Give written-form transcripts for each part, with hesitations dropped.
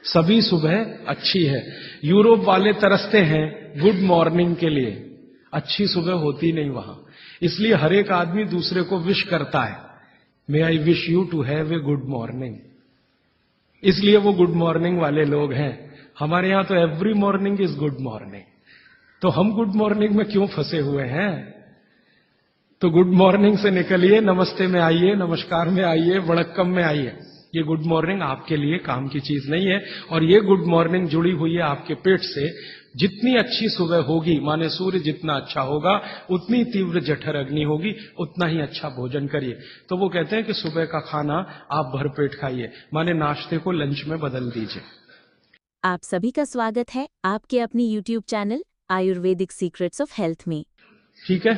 सभी सुबह अच्छी है। यूरोप वाले तरसते हैं गुड मॉर्निंग के लिए, अच्छी सुबह होती नहीं वहां, इसलिए हर एक आदमी दूसरे को विश करता है, may I wish you to have a good morning, इसलिए वो गुड मॉर्निंग वाले लोग हैं। हमारे यहां तो every morning is good morning, तो हम गुड मॉर्निंग में क्यों फंसे हुए हैं? तो गुड मॉर्निंग से निकलिए, नमस्ते में आइए, नमस्कार में आइए, वड़क्कम में आइए। ये गुड मॉर्निंग आपके लिए काम की चीज नहीं है, और ये गुड मॉर्निंग जुड़ी हुई है आपके पेट से। जितनी अच्छी सुबह होगी, माने सूर्य जितना अच्छा होगा, उतनी तीव्र जठर अग्नि होगी, उतना ही अच्छा भोजन करिए। तो वो कहते हैं कि सुबह का खाना आप भरपेट खाइए, माने नाश्ते को लंच में बदल दीजिए। आप सभी का स्वागत है आपके अपनी YouTube channel Ayurvedic secrets of health में। ठीक है,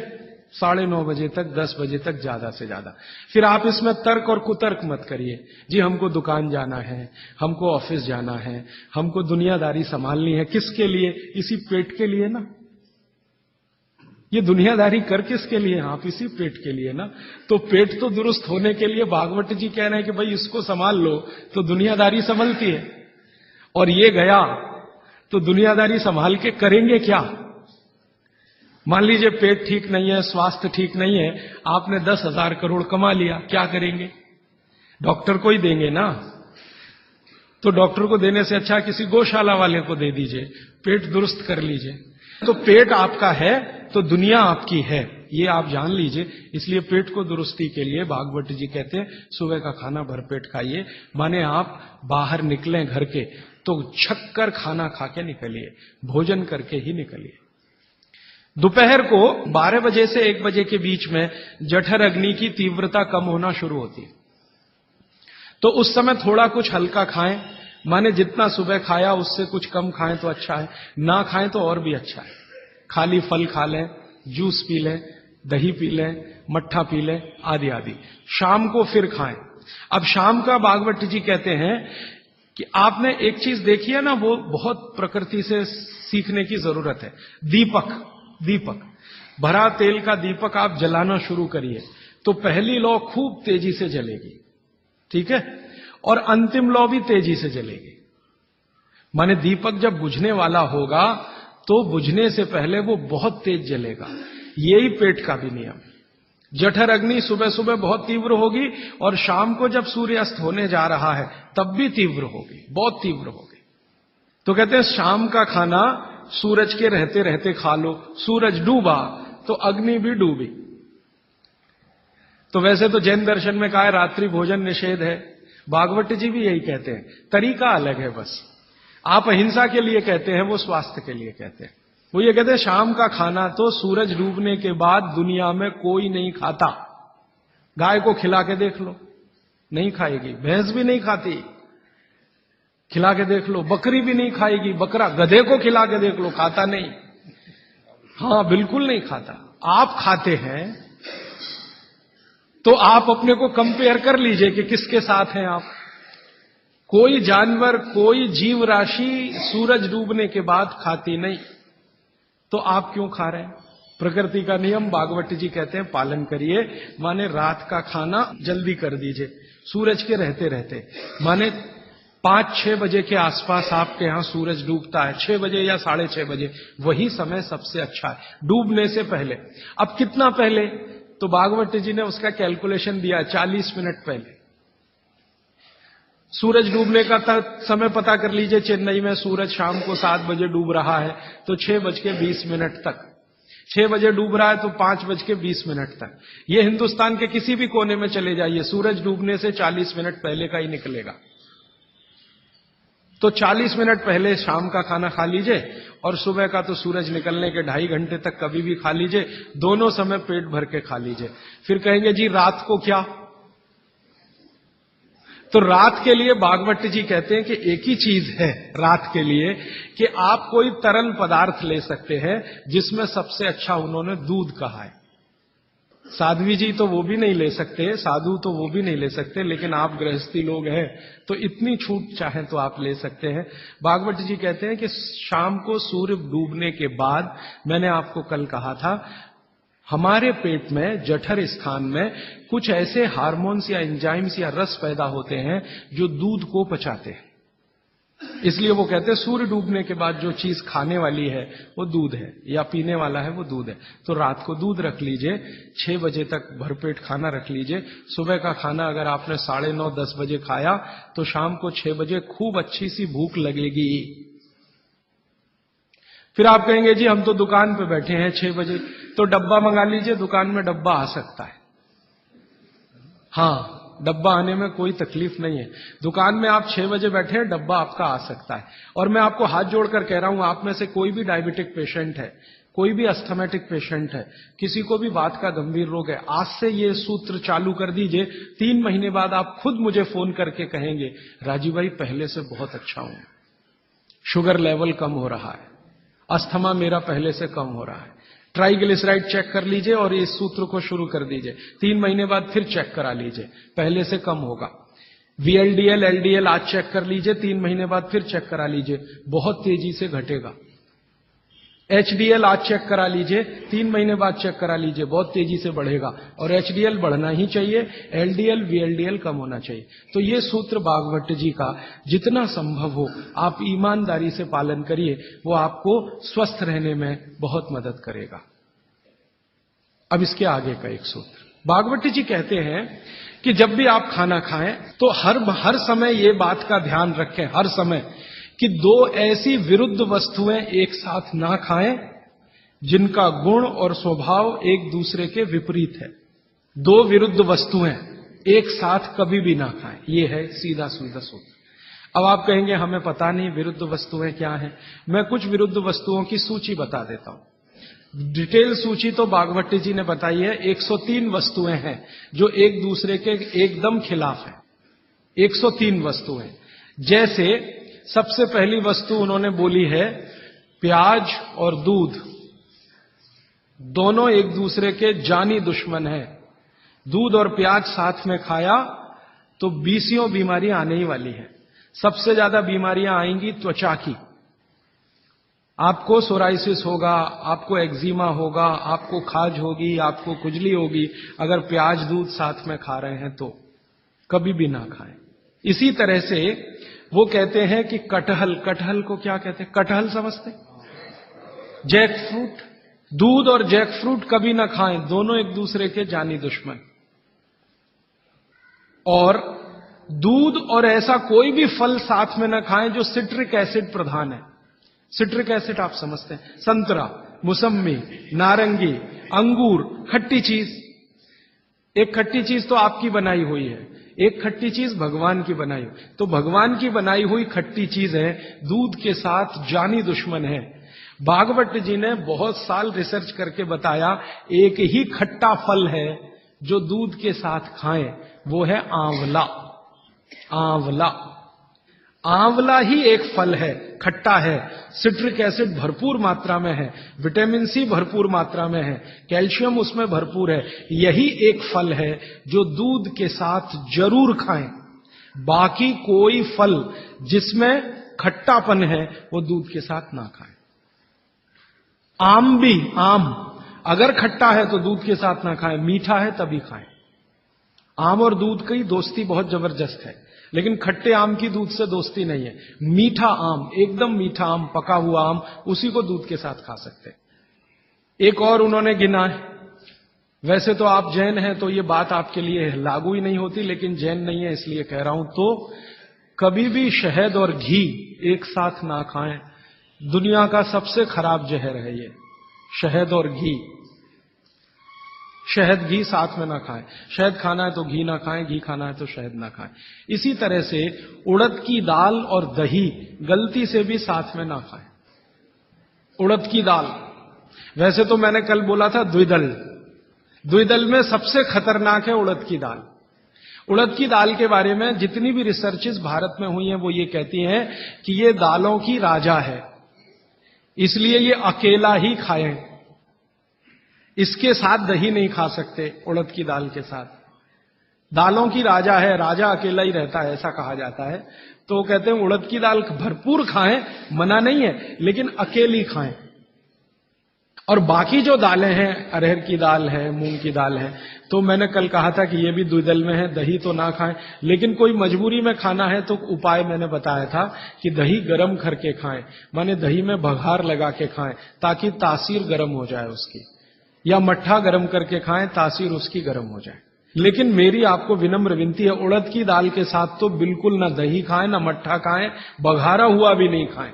9:30 बजे तक, 10 बजे तक ज्यादा से ज्यादा। फिर आप इसमें तर्क और कुतर्क मत करिए, जी हमको दुकान जाना है, हमको ऑफिस जाना है, हमको दुनियादारी संभालनी है। किसके लिए? इसी पेट के लिए ना। ये दुनियादारी कर किसके लिए? आप इसी पेट के लिए ना। तो पेट तो दुरुस्त होने के लिए भागवत जी कह रहे हैं कि भाई इसको संभाल लो तो दुनियादारी संभलती है। और ये गया तो दुनियादारी संभाल के करेंगे क्या? मान लीजिए पेट ठीक नहीं है, स्वास्थ्य ठीक नहीं है, आपने 10,000 करोड़ कमा लिया, क्या करेंगे? डॉक्टर को ही देंगे ना। तो डॉक्टर को देने से अच्छा किसी गौशाला वाले को दे दीजिए, पेट दुरुस्त कर लीजिए। तो पेट आपका है तो दुनिया आपकी है, ये आप जान लीजिए। इसलिए पेट को दुरुस्ती के लिए भागवत जी कहते हैं सुबह का खाना भरपेट खाइए, माने आप बाहर निकलें घर के तो छक्कर खाना खा के निकलिए, भोजन करके ही निकलिए। दोपहर को 12 बजे से 1 बजे के बीच में जठर अग्नि की तीव्रता कम होना शुरू होती है, तो उस समय थोड़ा कुछ हल्का खाएं, माने जितना सुबह खाया उससे कुछ कम खाएं तो अच्छा है, ना खाएं तो और भी अच्छा है। खाली फल खा लें, जूस पी लें, दही पी लें, मट्ठा पी लें, आदि आदि। शाम को फिर खाएं। अब शाम का भागवत जी कहते हैं कि आपने एक चीज देखी है ना, वो बहुत प्रकृति से सीखने की जरूरत है। दीपक भरा तेल का दीपक आप जलाना शुरू करिए तो पहली लौ खूब तेजी से जलेगी, ठीक है, और अंतिम लौ भी तेजी से जलेगी। माने दीपक जब बुझने वाला होगा तो बुझने से पहले वो बहुत तेज जलेगा। यही पेट का भी नियम। जठर अग्नि सुबह सुबह बहुत तीव्र होगी और शाम को जब सूर्यास्त होने जा रहा है तब भी तीव्र होगी, बहुत तीव्र होगी। तो कहते हैं शाम का खाना सूरज के रहते रहते खा लो। सूरज डूबा तो अग्नि भी डूबी। तो वैसे तो जैन दर्शन में कहा है रात्रि भोजन निषेध है, भागवत जी भी यही कहते हैं, तरीका अलग है बस। आप अहिंसा के लिए कहते हैं, वो स्वास्थ्य के लिए कहते हैं। वो ये कहते हैं शाम का खाना तो सूरज डूबने के बाद दुनिया में कोई नहीं खाता। गाय को खिला के देख लो, नहीं खाएगी। भैंस भी नहीं खाती, खिला के देख लो। बकरी भी नहीं खाएगी, बकरा गधे को खिला के देख लो, खाता नहीं। हाँ, बिल्कुल नहीं खाता। आप खाते हैं तो आप अपने को कंपेयर कर लीजिए कि किसके साथ हैं आप। कोई जानवर, कोई जीव राशि सूरज डूबने के बाद खाती नहीं, तो आप क्यों खा रहे हैं? प्रकृति का नियम भागवत जी कहते हैं पालन करिए, माने रात का खाना जल्दी कर दीजिए सूरज के रहते रहते। माने 5-6 बजे के आसपास आपके यहां सूरज डूबता है, 6 बजे या 6:30 बजे, वही समय सबसे अच्छा है डूबने से पहले। अब कितना पहले? तो भागवत जी ने उसका कैलकुलेशन दिया, 40 मिनट पहले। सूरज डूबने का समय पता कर लीजिए। चेन्नई में सूरज शाम को 7 बजे डूब रहा है तो 6:20 तक। 6 बजे डूब रहा है तो 5:20 तक। ये हिंदुस्तान के किसी भी कोने में चले जाइए, सूरज डूबने से 40 मिनट पहले का ही निकलेगा। तो 40 मिनट पहले शाम का खाना खा लीजिए और सुबह का तो सूरज निकलने के 2.5 घंटे तक कभी भी खा लीजिए। दोनों समय पेट भर के खा लीजिए। फिर कहेंगे जी रात को क्या? तो रात के लिए भागवत जी कहते हैं कि एक ही चीज है रात के लिए, कि आप कोई तरल पदार्थ ले सकते हैं, जिसमें सबसे अच्छा उन्होंने दूध कहा है। साध्वी जी तो वो भी नहीं ले सकते, साधु तो वो भी नहीं ले सकते, लेकिन आप गृहस्थी लोग हैं तो इतनी छूट चाहें तो आप ले सकते हैं। भागवत जी कहते हैं कि शाम को सूर्य डूबने के बाद, मैंने आपको कल कहा था, हमारे पेट में जठर स्थान में कुछ ऐसे हार्मोन्स या एंजाइम्स या रस पैदा होते हैं जो दूध को पचाते हैं। इसलिए वो कहते हैं सूर्य डूबने के बाद जो चीज खाने वाली है वो दूध है, या पीने वाला है वो दूध है। तो रात को दूध रख लीजिए, 6 बजे तक भरपेट खाना रख लीजिए। सुबह का खाना अगर आपने 9:30 10 बजे खाया तो शाम को 6 बजे खूब अच्छी सी भूख लगेगी। फिर आप कहेंगे जी हम तो दुकान पे बैठे हैं 6 बजे, तो डब्बा मंगा लीजिए, दुकान में डब्बा आ सकता है। हाँ, डब्बा आने में कोई तकलीफ नहीं है। दुकान में आप 6 बजे बैठे हैं, डब्बा आपका आ सकता है। और मैं आपको हाथ जोड़कर कह रहा हूं, आप में से कोई भी डायबिटिक पेशेंट है, कोई भी अस्थमेटिक पेशेंट है, किसी को भी वात का गंभीर रोग है, आज से ये सूत्र चालू कर दीजिए। 3 महीने बाद आप खुद मुझे फोन करके कहेंगे राजीव भाई पहले से बहुत अच्छा हूं, शुगर लेवल कम हो रहा है, अस्थमा मेरा पहले से कम हो रहा है। ट्राइग्लिसराइड चेक कर लीजिए और इस सूत्र को शुरू कर दीजिए। 3 महीने बाद फिर चेक करा लीजिए, पहले से कम होगा। VLDL, LDL आज चेक कर लीजिए, 3 महीने बाद फिर चेक करा लीजिए, बहुत तेजी से घटेगा। HDL आज चेक करा लीजिए, 3 महीने बाद चेक करा लीजिए, बहुत तेजी से बढ़ेगा। और HDL बढ़ना ही चाहिए, LDL, VLDL कम होना चाहिए। तो ये सूत्र बागभट्ट जी का जितना संभव हो आप ईमानदारी से पालन करिए, वो आपको स्वस्थ रहने में बहुत मदद करेगा। अब इसके आगे का एक सूत्र बागभट्ट जी कहते हैं कि जब भी आप खाना खाएं तो हर समय ये बात का ध्यान रखें, हर समय, कि 2 ऐसी विरुद्ध वस्तुएं एक साथ ना खाएं जिनका गुण और स्वभाव एक दूसरे के विपरीत है। 2 विरुद्ध वस्तुएं एक साथ कभी भी ना खाएं, ये है सीधा सीधा सूत्र। अब आप कहेंगे हमें पता नहीं विरुद्ध वस्तुएं क्या हैं। मैं कुछ विरुद्ध वस्तुओं की सूची बता देता हूं। डिटेल सूची तो बागभट्ट जी ने बताई है। 103 वस्तुएं हैं जो एक दूसरे के एकदम खिलाफ है। 103 वस्तुएं, जैसे सबसे पहली वस्तु उन्होंने बोली है प्याज और दूध, दोनों एक दूसरे के जानी दुश्मन हैं। दूध और प्याज साथ में खाया तो 20 बीमारियां आने ही वाली हैं। सबसे ज्यादा बीमारियां आएंगी त्वचा की। आपको सोराइसिस होगा, आपको एक्जिमा होगा, आपको खाज होगी, आपको खुजली होगी अगर प्याज दूध साथ में खा रहे हैं तो कभी भी ना खाएं। इसी तरह से वो कहते हैं कि कटहल को क्या कहते हैं? कटहल समझते? जैक फ्रूट, दूध और जैक फ्रूट कभी ना खाएं, दोनों एक दूसरे के जानी दुश्मन। और दूध और ऐसा कोई भी फल साथ में ना खाएं जो सिट्रिक एसिड प्रधान है। सिट्रिक एसिड आप समझते हैं, संतरा, मौसम्मी, नारंगी, अंगूर, खट्टी चीज। एक खट्टी चीज तो आपकी बनाई हुई है, एक खट्टी चीज भगवान की बनाई हुई। तो भगवान की बनाई हुई खट्टी चीज है, दूध के साथ जानी दुश्मन है। बागभट्ट जी ने बहुत साल रिसर्च करके बताया एक ही खट्टा फल है जो दूध के साथ खाएं, वो है आंवला। आंवला, आंवला ही एक फल है, खट्टा है, सिट्रिक एसिड भरपूर मात्रा में है, विटामिन सी भरपूर मात्रा में है, कैल्शियम उसमें भरपूर है। यही एक फल है जो दूध के साथ जरूर खाएं। बाकी कोई फल जिसमें खट्टापन है वो दूध के साथ ना खाएं। आम भी, आम अगर खट्टा है तो दूध के साथ ना खाएं, मीठा है तभी खाएं। आम और दूध की दोस्ती बहुत जबरदस्त है, लेकिन खट्टे आम की दूध से दोस्ती नहीं है। मीठा आम, एकदम मीठा आम, पका हुआ आम, उसी को दूध के साथ खा सकते हैं। एक और उन्होंने गिना है, वैसे तो आप जैन हैं तो ये बात आपके लिए लागू ही नहीं होती, लेकिन जैन नहीं है इसलिए कह रहा हूं, तो कभी भी शहद और घी एक साथ ना खाएं। दुनिया का सबसे खराब जहर है ये, शहद और घी। शहद घी साथ में ना खाएं। शहद खाना है तो घी ना खाएं, घी खाना है तो शहद ना खाएं। इसी तरह से उड़द की दाल और दही गलती से भी साथ में ना खाएं। उड़द की दाल, वैसे तो मैंने कल बोला था द्विदल, द्विदल में सबसे खतरनाक है उड़द की दाल। उड़द की दाल के बारे में जितनी भी रिसर्चेस भारत में हुई हैं वो ये कहती हैं कि ये दालों की राजा है, इसलिए ये अकेला ही खाएं। इसके साथ दही नहीं खा सकते, उड़द की दाल के साथ। दालों की राजा है, राजा अकेला ही रहता है ऐसा कहा जाता है। तो कहते हैं उड़द की दाल भरपूर खाएं, मना नहीं है, लेकिन अकेली खाएं। और बाकी जो दालें हैं, अरहर की दाल है, मूंग की दाल है, तो मैंने कल कहा था कि ये भी द्विदल में है, दही तो ना खाएं, लेकिन कोई मजबूरी में खाना है तो उपाय मैंने बताया था कि दही गर्म करके खाएं, माने दही में बघार लगा के खाएं ताकि तासीर गर्म हो जाए उसकी, या मट्ठा गर्म करके खाएं तासीर उसकी गर्म हो जाए। लेकिन मेरी आपको विनम्र विनती है, उड़द की दाल के साथ तो बिल्कुल ना दही खाएं, ना मट्ठा खाएं, बघारा हुआ भी नहीं खाएं।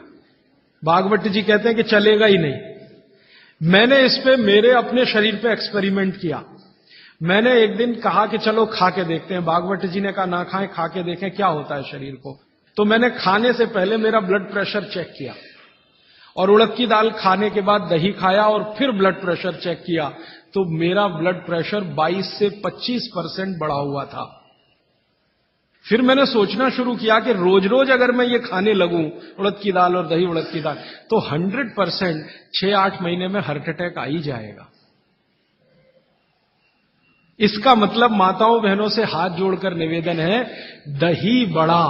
भागवत जी कहते हैं कि चलेगा ही नहीं। मैंने इस पे मेरे अपने शरीर पे एक्सपेरिमेंट किया। मैंने एक दिन कहा कि चलो खा के देखते हैं। भागवत जी ने कहा ना खाएं, खा के देखें क्या होता है शरीर को। तो मैंने खाने से पहले मेरा ब्लड प्रेशर चेक किया और उड़द की दाल खाने के बाद दही खाया और फिर ब्लड प्रेशर चेक किया तो मेरा ब्लड प्रेशर 22 से 25% बढ़ा हुआ था। फिर मैंने सोचना शुरू किया कि रोज रोज अगर मैं ये खाने लगूं उड़द की दाल और दही उड़द की दाल तो 100% 6-8 महीने में हार्ट अटैक आ ही जाएगा। इसका मतलब माताओं बहनों से हाथ जोड़कर निवेदन है, दही बड़ा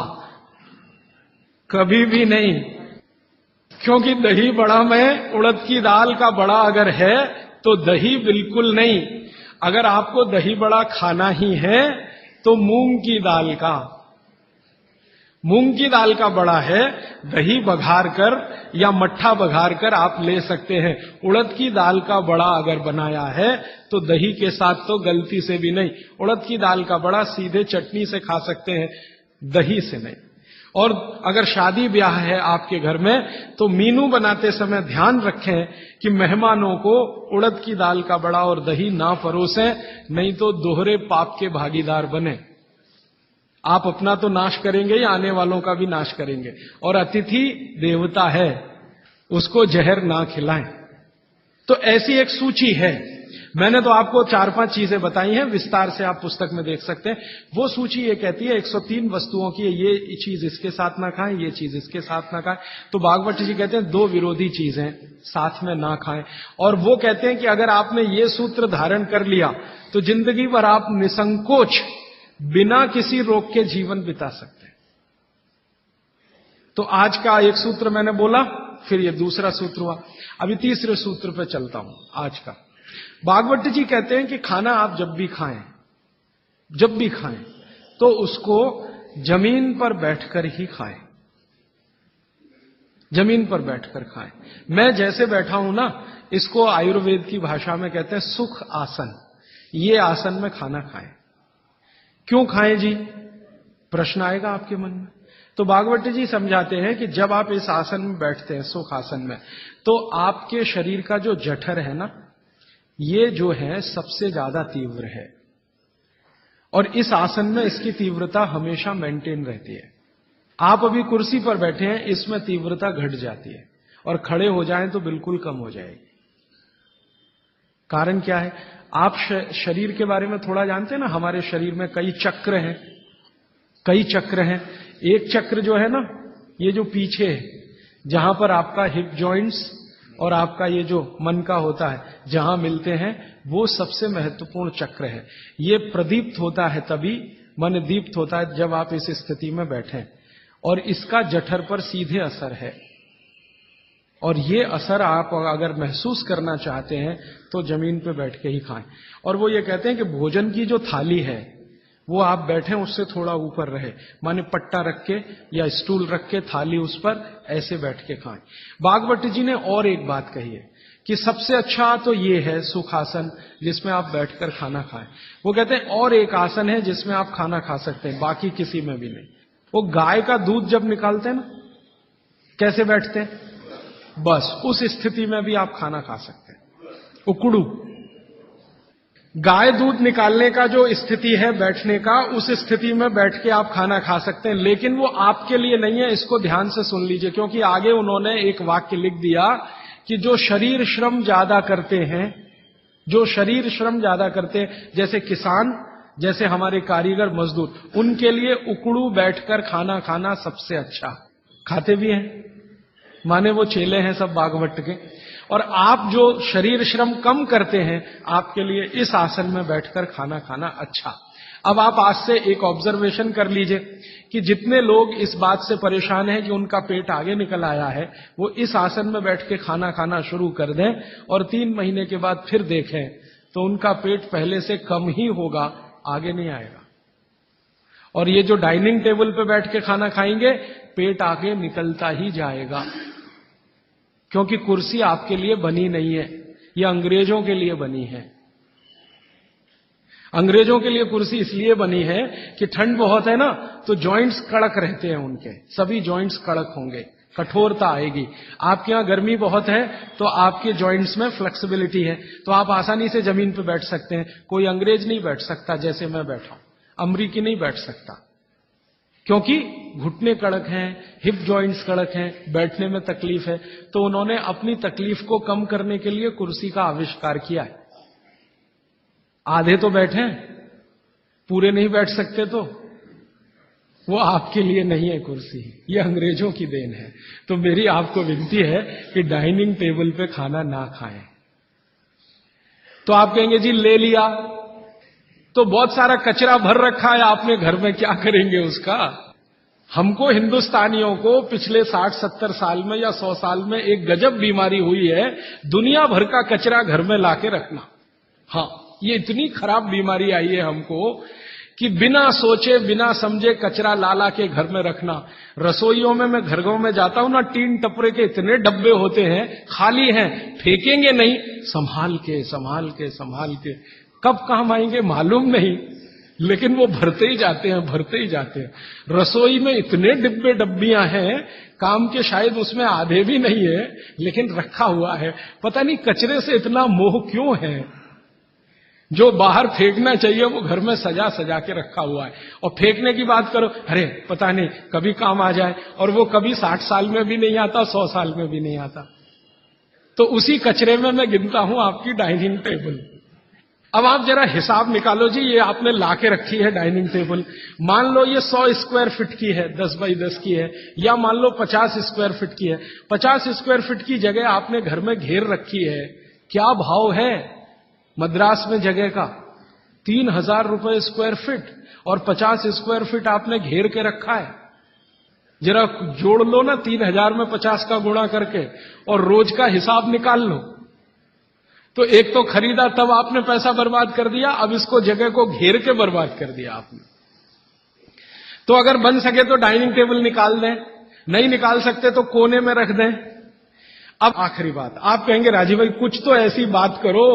कभी भी नहीं, क्योंकि दही बड़ा में उड़द की दाल का बड़ा अगर है तो दही बिल्कुल नहीं। अगर आपको दही बड़ा खाना ही है तो मूंग की दाल का बड़ा है, दही बघार कर या मट्ठा बघार कर आप ले सकते हैं। उड़द की दाल का बड़ा अगर बनाया है तो दही के साथ तो गलती से भी नहीं। उड़द की दाल का बड़ा सीधे चटनी से खा सकते हैं, दही से नहीं। और अगर शादी ब्याह है आपके घर में तो मीनू बनाते समय ध्यान रखें कि मेहमानों को उड़द की दाल का बड़ा और दही ना परोसें, नहीं तो दोहरे पाप के भागीदार बने। आप अपना तो नाश करेंगे या आने वालों का भी नाश करेंगे। और अतिथि देवता है, उसको जहर ना खिलाएं। तो ऐसी एक सूची है। मैंने तो आपको 4-5 चीजें बताई हैं, विस्तार से आप पुस्तक में देख सकते हैं। वो सूची ये कहती है 103 वस्तुओं की, ये चीज इसके साथ ना खाएं, ये चीज इसके साथ ना खाएं। तो भागवत जी कहते हैं 2 विरोधी चीजें साथ में ना खाएं। और वो कहते हैं कि अगर आपने ये सूत्र धारण कर लिया तो जिंदगी भर आप निसंकोच बिना किसी रोग के जीवन बिता सकते हैं। तो आज का एक सूत्र मैंने बोला, फिर ये दूसरा सूत्र हुआ, अभी तीसरे सूत्र पे चलता हूं आज का। भागवत जी कहते हैं कि खाना आप जब भी खाएं तो उसको जमीन पर बैठकर ही खाएं, जमीन पर बैठकर खाएं। मैं जैसे बैठा हूं ना, इसको आयुर्वेद की भाषा में कहते हैं सुख आसन। ये आसन में खाना खाएं। क्यों खाएं जी, प्रश्न आएगा आपके मन में। तो भागवत जी समझाते हैं कि जब आप इस आसन में बैठते हैं, सुख आसन में, तो आपके शरीर का जो जठर है ना, ये जो है सबसे ज्यादा तीव्र है। और इस आसन में इसकी तीव्रता हमेशा मेंटेन रहती है। आप अभी कुर्सी पर बैठे हैं, इसमें तीव्रता घट जाती है, और खड़े हो जाएं तो बिल्कुल कम हो जाएगी। कारण क्या है? आप शरीर के बारे में थोड़ा जानते हैं ना, हमारे शरीर में कई चक्र हैं। एक चक्र जो है ना, ये जो पीछे है, जहां पर आपका हिप जॉइंट्स और आपका ये जो मन का होता है, जहां मिलते हैं, वो सबसे महत्वपूर्ण चक्र है। ये प्रदीप्त होता है तभी, मन दीप्त होता है जब आप इस स्थिति में बैठे, और इसका जठर पर सीधे असर है। और ये असर आप अगर महसूस करना चाहते हैं तो जमीन पे बैठ के ही खाएं। और वो ये कहते हैं कि भोजन की जो थाली है वो आप बैठे उससे थोड़ा ऊपर रहे, माने पट्टा रख के या स्टूल रख के थाली उस पर ऐसे बैठ के खाएं। भागवत जी ने और एक बात कही है कि सबसे अच्छा तो ये है सुखासन, जिसमें आप बैठकर खाना खाएं। वो कहते हैं और एक आसन है जिसमें आप खाना खा सकते हैं, बाकी किसी में भी नहीं। वो गाय का दूध जब निकालते हैं ना, कैसे बैठते हैं, बस उस स्थिति में भी आप खाना खा सकते हैं। उकड़ू गाय दूध निकालने का जो स्थिति है बैठने का, उस स्थिति में बैठ के आप खाना खा सकते हैं। लेकिन वो आपके लिए नहीं है, इसको ध्यान से सुन लीजिए, क्योंकि आगे उन्होंने एक वाक्य लिख दिया कि जो शरीर श्रम ज्यादा करते हैं, जैसे किसान, जैसे हमारे कारीगर मजदूर, उनके लिए उकड़ू बैठकर खाना खाना सबसे अच्छा। खाते भी हैं, माने वो चेले हैं सब भागवत के। और आप जो शरीर श्रम कम करते हैं, आपके लिए इस आसन में बैठकर खाना खाना अच्छा। अब आप आज से एक ऑब्जर्वेशन कर लीजिए कि जितने लोग इस बात से परेशान हैं कि उनका पेट आगे निकल आया है, वो इस आसन में बैठ के खाना खाना शुरू कर दें और 3 महीने के बाद फिर देखें तो उनका पेट पहले से कम ही होगा, आगे नहीं आएगा। और ये जो डाइनिंग टेबल पे बैठ के खाना खाएंगे, पेट आगे निकलता ही जाएगा, क्योंकि कुर्सी आपके लिए बनी नहीं है, ये अंग्रेजों के लिए बनी है। अंग्रेजों के लिए कुर्सी इसलिए बनी है कि ठंड बहुत है ना, तो जॉइंट्स कड़क रहते हैं उनके, सभी जॉइंट्स कड़क होंगे, कठोरता आएगी। आपके यहां गर्मी बहुत है तो आपके जॉइंट्स में फ्लेक्सिबिलिटी है, तो आप आसानी से जमीन पे बैठ सकते हैं। कोई अंग्रेज नहीं बैठ सकता जैसे मैं बैठा हूं, अमरीकी नहीं बैठ सकता, क्योंकि घुटने कड़क हैं, हिप जॉइंट्स कड़क हैं, बैठने में तकलीफ है। तो उन्होंने अपनी तकलीफ को कम करने के लिए कुर्सी का आविष्कार किया है। आधे तो बैठे, पूरे नहीं बैठ सकते, तो वो आपके लिए नहीं है कुर्सी, ये अंग्रेजों की देन है। तो मेरी आपको विनती है कि डाइनिंग टेबल पे खाना ना खाएं। तो आप कहेंगे जी ले लिया तो बहुत सारा कचरा भर रखा है आपने घर में, क्या करेंगे उसका? हमको हिंदुस्तानियों को पिछले 60-70 साल में या 100 साल में एक गजब बीमारी हुई है, दुनिया भर का कचरा घर में लाके रखना। हाँ, ये इतनी खराब बीमारी आई है हमको कि बिना सोचे बिना समझे कचरा ला के घर में रखना। रसोइयों में मैं घरों में जाता हूं ना, टीन टपरे के इतने डब्बे होते हैं, खाली हैं, फेंकेंगे नहीं, संभाल के संभाल के संभाल के, कब काम आएंगे मालूम नहीं, लेकिन वो भरते ही जाते हैं, भरते ही जाते हैं। रसोई में इतने डिब्बे डब्बियां हैं, काम के शायद उसमें आधे भी नहीं है, लेकिन रखा हुआ है। पता नहीं कचरे से इतना मोह क्यों है। जो बाहर फेंकना चाहिए वो घर में सजा सजा के रखा हुआ है। और फेंकने की बात करो, अरे पता नहीं कभी काम आ जाए, और वो कभी 60 साल में भी नहीं आता, 100 साल में भी नहीं आता। तो उसी कचरे में मैं गिनता हूं आपकी डाइनिंग टेबल। अब आप जरा हिसाब निकालो जी, ये आपने लाके रखी है डाइनिंग टेबल, मान लो ये 100 स्क्वायर फीट की है, 10 बाई 10 की है, या मान लो 50 स्क्वायर फीट की है। 50 स्क्वायर फीट की जगह आपने घर में घेर रखी है, क्या भाव है मद्रास में जगह का? 3000 रुपए स्क्वायर फीट, और 50 स्क्वायर फीट आपने घेर के रखा है। जरा जोड़ लो ना 3000 में 50 का गुणा करके, और रोज का हिसाब निकाल लो। तो एक तो खरीदा तब आपने पैसा बर्बाद कर दिया, अब इसको जगह को घेर के बर्बाद कर दिया आपने। तो अगर बन सके तो डाइनिंग टेबल निकाल दें, नहीं निकाल सकते तो कोने में रख दें। अब आखिरी बात, आप कहेंगे राजीव भाई कुछ तो ऐसी बात करो,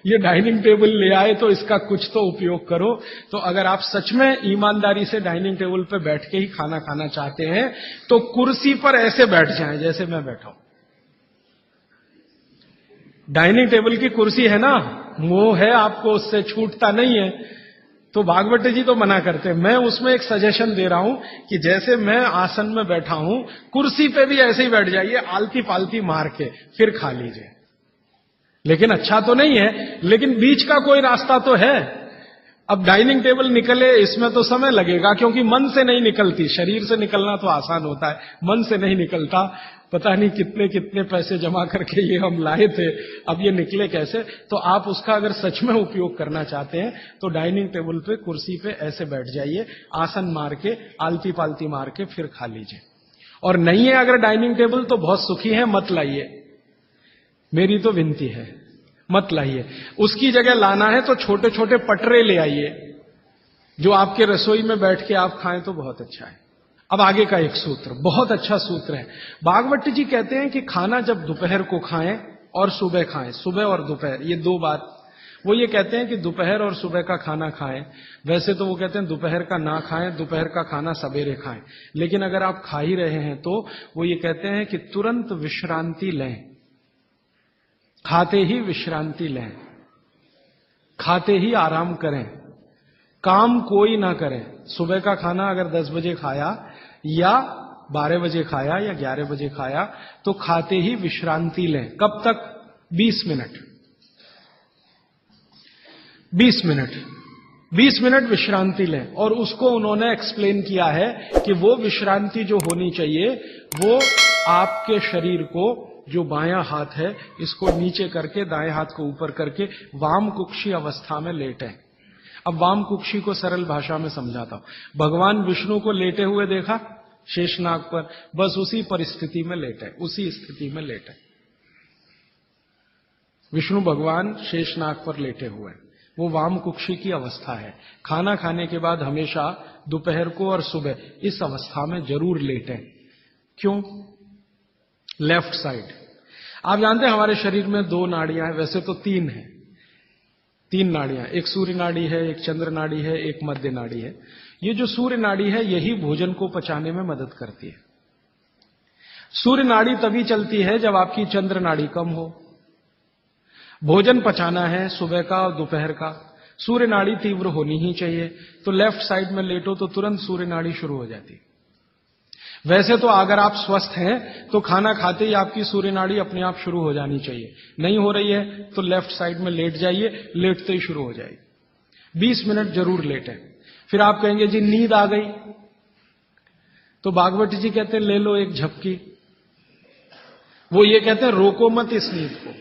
ये डाइनिंग टेबल ले आए तो इसका कुछ तो उपयोग करो। तो अगर आप सच में ईमानदारी से डाइनिंग टेबल पे बैठ के ही खाना खाना चाहते हैं, तो कुर्सी पर ऐसे बैठ जाएं जैसे मैं बैठा हूं। डाइनिंग टेबल की कुर्सी है ना, मोह है आपको, उससे छूटता नहीं है। तो भागवत जी तो मना करते हैं, मैं उसमें एक सजेशन दे रहा हूं कि जैसे मैं आसन में बैठा हूं, कुर्सी पे भी ऐसे ही बैठ जाइए, आलती पालती मार के फिर खा लीजिए। लेकिन अच्छा तो नहीं है, लेकिन बीच का कोई रास्ता तो है। अब डाइनिंग टेबल निकले इसमें तो समय लगेगा, क्योंकि मन से नहीं निकलती। शरीर से निकलना तो आसान होता है, मन से नहीं निकलता। पता नहीं कितने कितने पैसे जमा करके ये हम लाए थे, अब ये निकले कैसे। तो आप उसका अगर सच में उपयोग करना चाहते हैं तो डाइनिंग टेबल पे कुर्सी पे ऐसे बैठ जाइए, आसन मार के आलती पालती मार के फिर खा लीजिए। और नहीं है अगर डाइनिंग टेबल तो बहुत सुखी है, मत लाइए, मेरी तो विनती है, मत लाइए। उसकी जगह लाना है तो छोटे छोटे पटरे ले आइए, जो आपके रसोई में बैठ के आप खाएं तो बहुत अच्छा है। अब आगे का एक सूत्र, बहुत अच्छा सूत्र है। भागवत जी कहते हैं कि खाना जब दोपहर को खाएं और सुबह खाएं, सुबह और दोपहर, ये दो बात। वो ये कहते हैं कि दोपहर और सुबह का खाना खाएं। वैसे तो वो कहते हैं दोपहर का ना खाएं, दोपहर का खाना सवेरे खाएं। लेकिन अगर आप खा ही रहे हैं तो वो ये कहते हैं कि तुरंत विश्रांति लें, खाते ही विश्रांति लें, खाते ही आराम करें, काम कोई ना करें। सुबह का खाना अगर 10 बजे खाया या 12 बजे खाया या 11 बजे खाया तो खाते ही विश्रांति लें। कब तक? 20 मिनट, 20 मिनट, 20 मिनट विश्रांति लें। और उसको उन्होंने एक्सप्लेन किया है कि वो विश्रांति जो होनी चाहिए वो आपके शरीर को, जो बायां हाथ है इसको नीचे करके दाएं हाथ को ऊपर करके वाम कुक्षी अवस्था में लेटें। अब वाम कुक्षी को सरल भाषा में समझाता हूं। भगवान विष्णु को लेटे हुए देखा शेषनाग पर, बस उसी परिस्थिति में लेटे, उसी स्थिति में लेटे। विष्णु भगवान शेषनाग पर लेटे हुए हैं, वो वाम कुक्षी की अवस्था है। खाना खाने के बाद हमेशा दोपहर को और सुबह इस अवस्था में जरूर लेटें। क्यों? Left side. आप जानते हैं हमारे शरीर में 2 नाड़ियां हैं, वैसे तो 3 हैं, 3 नाड़ियां, एक सूर्य नाड़ी है, एक चंद्र नाड़ी है, एक मध्य नाड़ी है। ये जो सूर्य नाड़ी है यही भोजन को पचाने में मदद करती है। सूर्य नाड़ी तभी चलती है जब आपकी चंद्र नाड़ी कम हो। भोजन पचाना है सुबह का और दोपहर का, सूर्य नाड़ी तीव्र होनी ही चाहिए। तो लेफ्ट साइड में लेटो तो तुरंत सूर्य नाड़ी शुरू हो जाती है। वैसे तो अगर आप स्वस्थ हैं तो खाना खाते ही आपकी सूर्य नाड़ी अपने आप शुरू हो जानी चाहिए। नहीं हो रही है तो लेफ्ट साइड में लेट जाइए, लेटते ही शुरू हो जाएगी। 20 मिनट जरूर लेटें। फिर आप कहेंगे जी नींद आ गई, तो भागवत जी कहते हैं ले लो एक झपकी। वो ये कहते हैं रोको मत इस नींद को।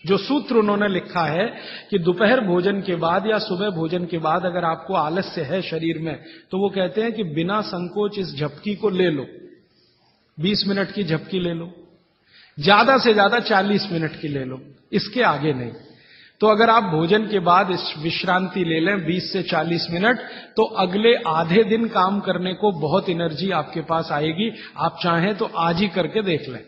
जो सूत्र उन्होंने लिखा है कि दोपहर भोजन के बाद या सुबह भोजन के बाद अगर आपको आलस्य है शरीर में, तो वो कहते हैं कि बिना संकोच इस झपकी को ले लो। 20 मिनट की झपकी ले लो, ज्यादा से ज्यादा 40 मिनट की ले लो, इसके आगे नहीं। तो अगर आप भोजन के बाद इस विश्रांति ले लें 20 से 40 मिनट, तो अगले आधे दिन काम करने को बहुत एनर्जी आपके पास आएगी। आप चाहें तो आज ही करके देख लें।